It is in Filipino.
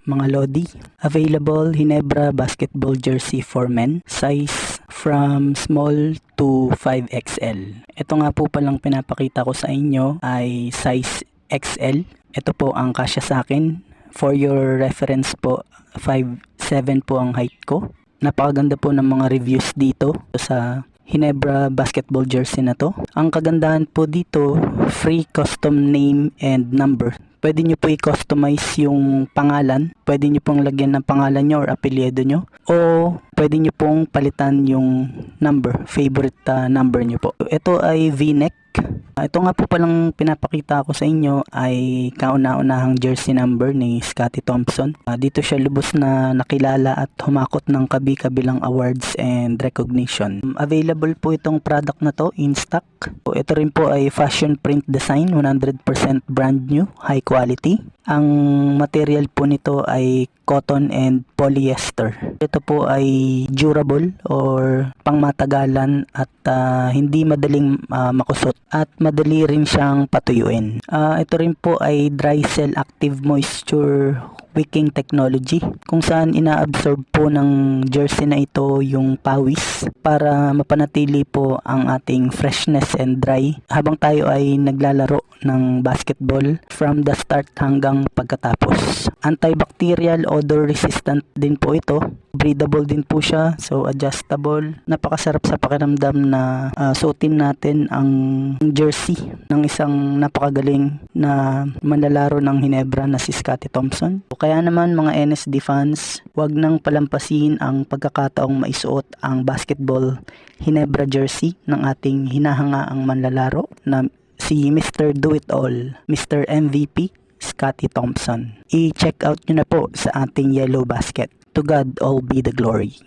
mga Lodi. Available Ginebra basketball jersey for men, size from small to 5XL. Ito nga po palang pinapakita ko sa inyo ay size XL. Ito po ang kasya sa akin. For your reference po, 5'7" po ang height ko. Napakaganda po ng mga reviews dito sa Ginebra basketball jersey na to. Ang kagandahan po dito, free custom name and number. Pwede nyo po i-customize yung pangalan. Pwede nyo pong lagyan ng pangalan nyo or apelyido nyo. O pwede nyo pong palitan yung number, favorite number nyo po. Ito ay V-neck. Ito nga po palang pinapakita ko sa inyo ay kauna-unahang jersey number ni Scottie Thompson. Dito siya lubos na nakilala at humakot ng kabi-kabilang awards and recognition. Available po itong product na to in stock. Ito rin po ay fashion print design, 100% brand new, high quality. Ang material po nito ay cotton and polyester. Ito po ay durable or pangmatagalan at hindi madaling makusot at madali rin siyang patuyuin. Ito rin po ay dry cell active moisture wicking technology kung saan inaabsorb po ng jersey na ito yung pawis para mapanatili po ang ating freshness and dry habang tayo ay naglalaro ng basketball from the start hanggang pagkatapos. Antibacterial, odor resistant din po ito. Breathable din po siya, so adjustable. Napakasarap sa pakiramdam na suotin natin ang jersey ng isang napakagaling na manlalaro ng Ginebra na si Scottie Thompson. Kaya naman mga NSD fans, wag nang palampasin ang pagkakataong maisuot ang basketball Ginebra jersey ng ating hinahangaang manlalaro na si Mr. Do-It-All, Mr. MVP, Scottie Thompson. I-check out nyo na po sa ating Yellow Basket. To God all be the glory.